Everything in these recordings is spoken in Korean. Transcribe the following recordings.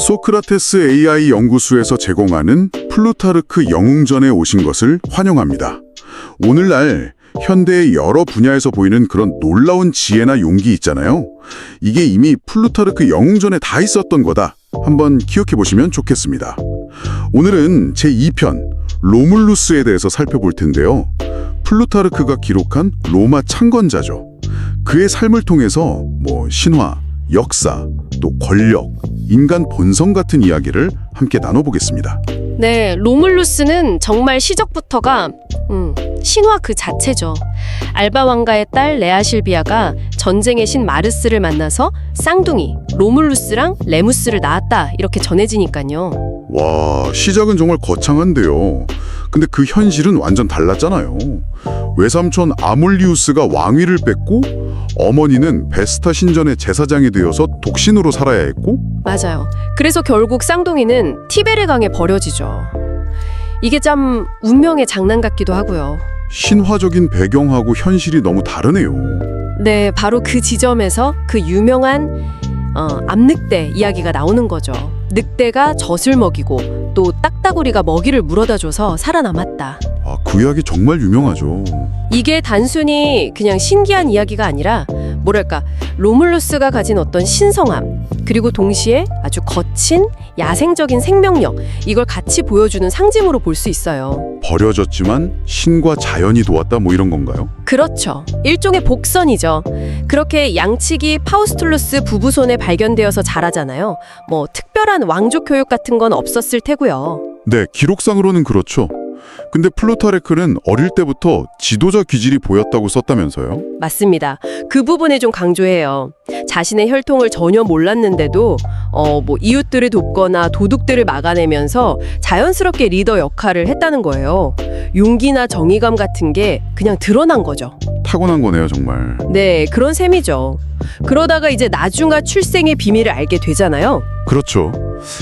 소크라테스 AI 연구소에서 제공하는 플루타르크 영웅전에 오신 것을 환영합니다. 오늘날 현대의 여러 분야에서 보이는 그런 놀라운 지혜나 용기 있잖아요. 이게 이미 플루타르크 영웅전에 다 있었던 거다. 한번 기억해 보시면 좋겠습니다. 오늘은 제2편 로물루스에 대해서 살펴볼 텐데요. 플루타르크가 기록한 로마 창건자죠. 그의 삶을 통해서 신화, 역사, 또 권력, 인간 본성 같은 이야기를 함께 나눠보겠습니다. 네, 로물루스는 정말 시작부터가 신화 그 자체죠. 알바 왕가의 딸 레아 실비아가 전쟁의 신 마르스를 만나서 쌍둥이 로물루스랑 레무스를 낳았다 이렇게 전해지니까요. 와, 시작은 정말 거창한데요. 근데 그 현실은 완전 달랐잖아요. 외삼촌 아몰리우스가 왕위를 뺏고 어머니는 베스타 신전의 제사장이 되어서 독신으로 살아야 했고, 맞아요. 그래서 결국 쌍둥이는 티베르 강에 버려지죠. 이게 참 운명의 장난 같기도 하고요. 신화적인 배경하고 현실이 너무 다르네요. 네, 바로 그 지점에서 그 유명한 암늑대 이야기가 나오는 거죠. 늑대가 젖을 먹이고 또 딱따구리가 먹이를 물어다 줘서 살아남았다. 아, 그 이야기 정말 유명하죠. 이게 단순히 그냥 신기한 이야기가 아니라 뭐랄까 로물루스가 가진 어떤 신성함 그리고 동시에 아주 거친 야생적인 생명력 이걸 같이 보여주는 상징으로 볼 수 있어요. 버려졌지만 신과 자연이 도왔다 이런 건가요? 그렇죠. 일종의 복선이죠. 그렇게 양치기 파우스툴루스 부부 손에 발견되어서 자라잖아요. 특별한 왕족 교육 같은 건 없었을 테고요. 네, 기록상으로는 그렇죠. 근데 플루타르크는 어릴 때부터 지도자 기질이 보였다고 썼다면서요? 맞습니다. 그 부분에 좀 강조해요. 자신의 혈통을 전혀 몰랐는데도 이웃들을 돕거나 도둑들을 막아내면서 자연스럽게 리더 역할을 했다는 거예요. 용기나 정의감 같은 게 그냥 드러난 거죠. 타고난 거네요, 정말. 네, 그런 셈이죠. 그러다가 이제 나중아 출생의 비밀을 알게 되잖아요. 그렇죠.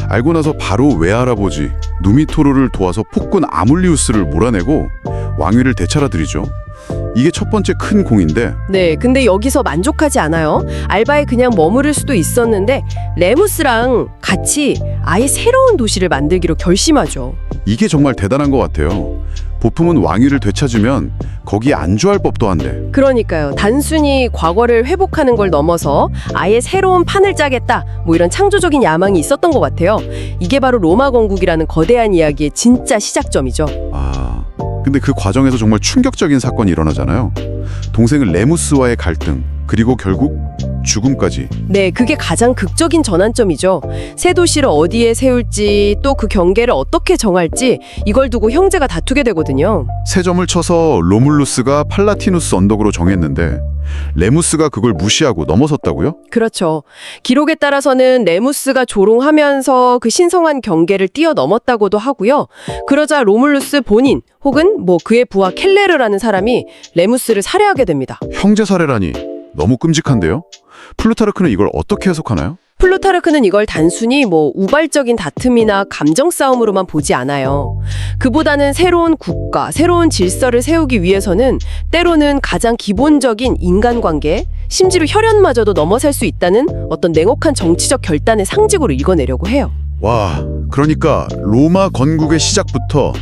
알고 나서 바로 외할아버지 누미토르를 도와서 폭군 아몰리우스를 몰아내고 왕위를 되찾아들이죠. 이게 첫 번째 큰 공인데, 네, 근데 여기서 만족하지 않아요. 알바에 그냥 머무를 수도 있었는데 레무스랑 같이 아예 새로운 도시를 만들기로 결심하죠. 이게 정말 대단한 것 같아요. 보통은 왕위를 되찾으면 거기에 안주할 법도 한데. 그러니까요. 단순히 과거를 회복하는 걸 넘어서 아예 새로운 판을 짜겠다. 이런 창조적인 야망이 있었던 것 같아요. 이게 바로 로마 건국이라는 거대한 이야기의 진짜 시작점이죠. 아, 근데 그 과정에서 정말 충격적인 사건이 일어나잖아요. 동생 레무스와의 갈등, 그리고 결국 죽음까지. 네, 그게 가장 극적인 전환점이죠. 새 도시를 어디에 세울지 또 그 경계를 어떻게 정할지 이걸 두고 형제가 다투게 되거든요. 세 점을 쳐서 로물루스가 팔라티누스 언덕으로 정했는데 레무스가 그걸 무시하고 넘어섰다고요? 그렇죠. 기록에 따라서는 레무스가 조롱하면서 그 신성한 경계를 뛰어넘었다고도 하고요. 그러자 로물루스 본인 혹은 그의 부하 켈레르라는 사람이 레무스를 살해하게 됩니다. 형제 살해라니 너무 끔찍한데요? 플루타르크는 이걸 어떻게 해석하나요? 플루타르크는 이걸 단순히 우발적인 다툼이나 감정 싸움으로만 보지 않아요. 그보다는 새로운 국가, 새로운 질서를 세우기 위해서는 때로는 가장 기본적인 인간관계, 심지어 혈연마저도 넘어설 수 있다는 어떤 냉혹한 정치적 결단의 상징으로 읽어내려고 해요. 와, 그러니까 로마 건국의 시작부터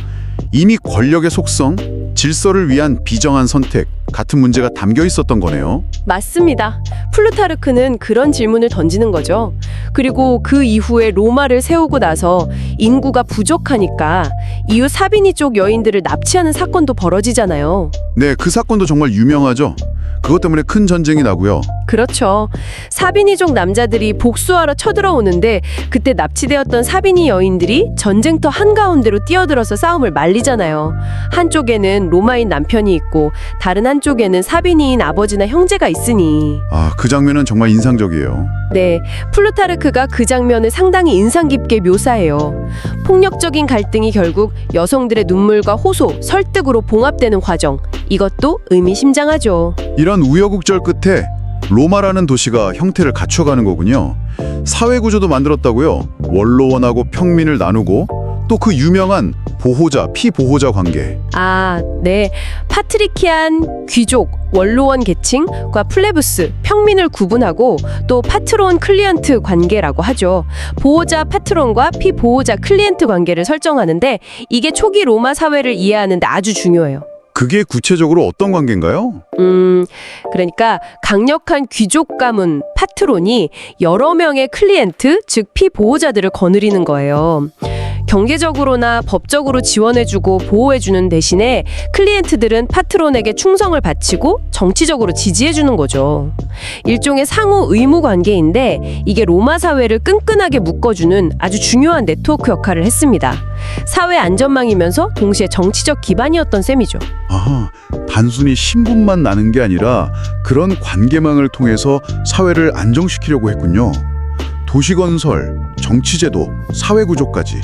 이미 권력의 속성, 질서를 위한 비정한 선택 같은 문제가 담겨 있었던 거네요. 맞습니다. 플루타르크는 그런 질문을 던지는 거죠. 그리고 그 이후에 로마를 세우고 나서 인구가 부족하니까 이웃 사비니 쪽 여인들을 납치하는 사건도 벌어지잖아요. 네, 그 사건도 정말 유명하죠. 그것 때문에 큰 전쟁이 나고요. 그렇죠. 사비니족 남자들이 복수하러 쳐들어오는데 그때 납치되었던 사비니 여인들이 전쟁터 한가운데로 뛰어들어서 싸움을 말리잖아요. 한쪽에는 로마인 남편이 있고 다른 한쪽에는 사비니인 아버지나 형제가 있으니. 아, 그 장면은 정말 인상적이에요. 네, 플루타르크가 그 장면을 상당히 인상 깊게 묘사해요. 폭력적인 갈등이 결국 여성들의 눈물과 호소, 설득으로 봉합되는 과정. 이것도 의미심장하죠. 이런 우여곡절 끝에 로마라는 도시가 형태를 갖춰가는 거군요. 사회 구조도 만들었다고요. 원로원하고 평민을 나누고 또 그 유명한 보호자, 피보호자 관계. 아, 네. 파트리키안 귀족, 원로원 계층과 플레부스, 평민을 구분하고 또 파트론 클리언트 관계라고 하죠. 보호자 파트론과 피보호자 클리엔트 관계를 설정하는데 이게 초기 로마 사회를 이해하는데 아주 중요해요. 그게 구체적으로 어떤 관계인가요? 그러니까 강력한 귀족 가문 파트론이 여러 명의 클리엔트, 즉 피보호자들을 거느리는 거예요. 경제적으로나 법적으로 지원해주고 보호해주는 대신에 클리엔트들은 파트론에게 충성을 바치고 정치적으로 지지해주는 거죠. 일종의 상호 의무 관계인데 이게 로마 사회를 끈끈하게 묶어주는 아주 중요한 네트워크 역할을 했습니다. 사회 안전망이면서 동시에 정치적 기반이었던 셈이죠. 아, 단순히 신분만 나는 게 아니라 그런 관계망을 통해서 사회를 안정시키려고 했군요. 도시건설, 정치제도, 사회구조까지.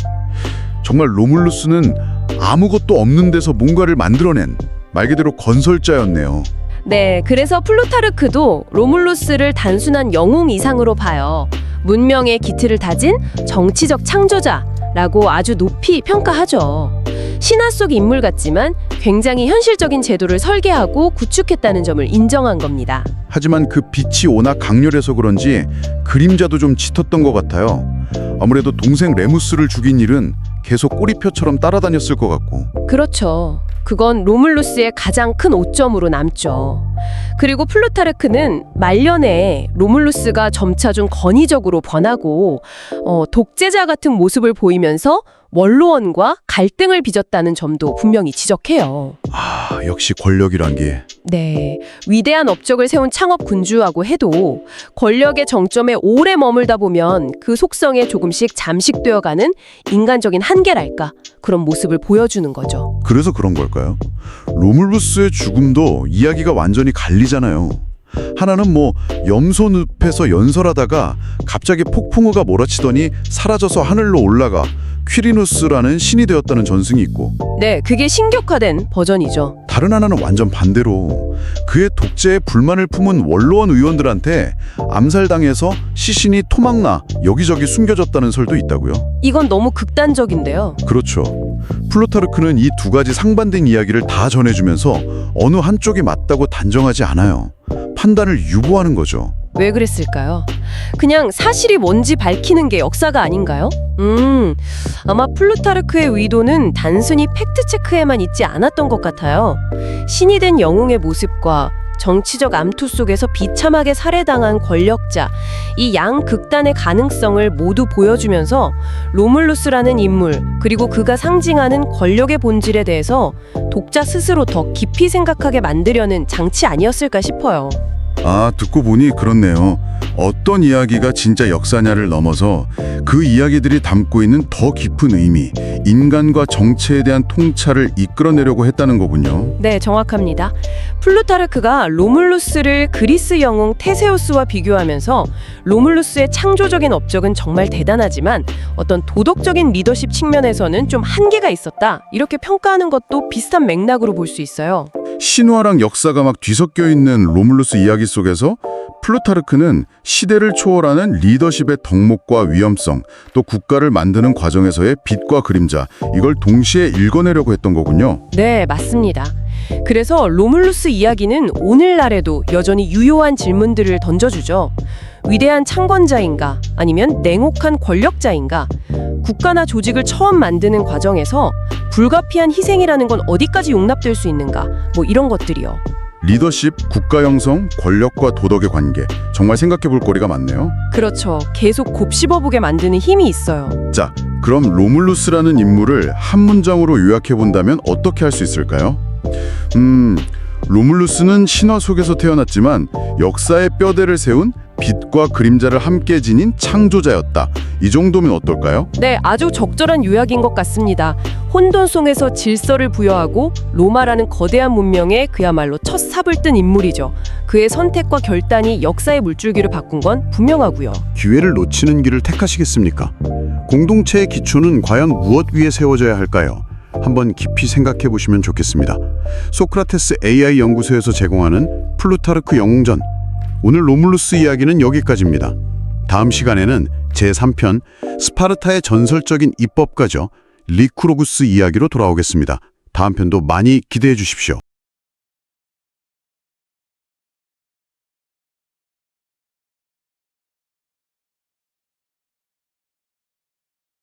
정말 로물루스는 아무것도 없는 데서 뭔가를 만들어낸 말 그대로 건설자였네요. 네, 그래서 플루타르크도 로물루스를 단순한 영웅 이상으로 봐요. 문명의 기틀을 다진 정치적 창조자라고 아주 높이 평가하죠. 신화 속 인물 같지만 굉장히 현실적인 제도를 설계하고 구축했다는 점을 인정한 겁니다. 하지만 그 빛이 워낙 강렬해서 그런지 그림자도 좀 짙었던 것 같아요. 아무래도 동생 레무스를 죽인 일은 계속 꼬리표처럼 따라다녔을 것 같고. 그렇죠. 그건 로물루스의 가장 큰 오점으로 남죠. 그리고 플루타르크는 말년에 로물루스가 점차 좀 권위적으로 변하고 독재자 같은 모습을 보이면서 원로원과 갈등을 빚었다는 점도 분명히 지적해요. 아, 역시 권력이란 게. 네, 위대한 업적을 세운 창업 군주라고 해도 권력의 정점에 오래 머물다 보면 그 속성에 조금씩 잠식되어가는 인간적인 한계랄까 그런 모습을 보여주는 거죠. 그래서 그런 걸까요? 로물루스의 죽음도 이야기가 완전히 갈리잖아요. 하나는 뭐 염소늪에서 연설하다가 갑자기 폭풍우가 몰아치더니 사라져서 하늘로 올라가 퀴리누스라는 신이 되었다는 전승이 있고, 네, 그게 신격화된 버전이죠. 다른 하나는 완전 반대로 그의 독재에 불만을 품은 원로원 의원들한테 암살당해서 시신이 토막나 여기저기 숨겨졌다는 설도 있다고요. 이건 너무 극단적인데요. 그렇죠. 플루타르크는 이 두 가지 상반된 이야기를 다 전해주면서 어느 한쪽이 맞다고 단정하지 않아요. 판단을 유보하는 거죠. 왜 그랬을까요? 그냥 사실이 뭔지 밝히는 게 역사가 아닌가요? 아마 플루타르크의 의도는 단순히 팩트체크에만 있지 않았던 것 같아요. 신이 된 영웅의 모습과 정치적 암투 속에서 비참하게 살해당한 권력자, 이 양극단의 가능성을 모두 보여주면서 로물루스라는 인물, 그리고 그가 상징하는 권력의 본질에 대해서 독자 스스로 더 깊이 생각하게 만들려는 장치 아니었을까 싶어요. 아, 듣고 보니 그렇네요. 어떤 이야기가 진짜 역사냐를 넘어서 그 이야기들이 담고 있는 더 깊은 의미, 인간과 정체에 대한 통찰을 이끌어내려고 했다는 거군요. 네, 정확합니다. 플루타르크가 로물루스를 그리스 영웅 테세우스와 비교하면서 로물루스의 창조적인 업적은 정말 대단하지만 어떤 도덕적인 리더십 측면에서는 좀 한계가 있었다, 이렇게 평가하는 것도 비슷한 맥락으로 볼 수 있어요. 신화랑 역사가 막 뒤섞여 있는 로물루스 이야기 속에서 플루타르크는 시대를 초월하는 리더십의 덕목과 위험성, 또 국가를 만드는 과정에서의 빛과 그림자, 이걸 동시에 읽어내려고 했던 거군요. 네, 맞습니다. 그래서 로물루스 이야기는 오늘날에도 여전히 유효한 질문들을 던져주죠. 위대한 창건자인가? 아니면 냉혹한 권력자인가? 국가나 조직을 처음 만드는 과정에서 불가피한 희생이라는 건 어디까지 용납될 수 있는가? 뭐 이런 것들이요. 리더십, 국가 형성, 권력과 도덕의 관계, 정말 생각해 볼 거리가 많네요. 그렇죠. 계속 곱씹어보게 만드는 힘이 있어요. 자, 그럼 로물루스라는 인물을 한 문장으로 요약해 본다면 어떻게 할 수 있을까요? 로물루스는 신화 속에서 태어났지만 역사의 뼈대를 세운 빛과 그림자를 함께 지닌 창조자였다. 이 정도면 어떨까요? 네, 아주 적절한 요약인 것 같습니다. 혼돈송에서 질서를 부여하고 로마라는 거대한 문명에 그야말로 첫 삽을 뜬 인물이죠. 그의 선택과 결단이 역사의 물줄기를 바꾼 건 분명하고요. 기회를 놓치는 길을 택하시겠습니까? 공동체의 기초는 과연 무엇 위에 세워져야 할까요? 한번 깊이 생각해 보시면 좋겠습니다. 소크라테스 AI 연구소에서 제공하는 플루타르크 영웅전, 오늘 로물루스 이야기는 여기까지입니다. 다음 시간에는 제3편 스파르타의 전설적인 입법가죠, 리쿠로구스 이야기로 돌아오겠습니다. 다음 편도 많이 기대해 주십시오.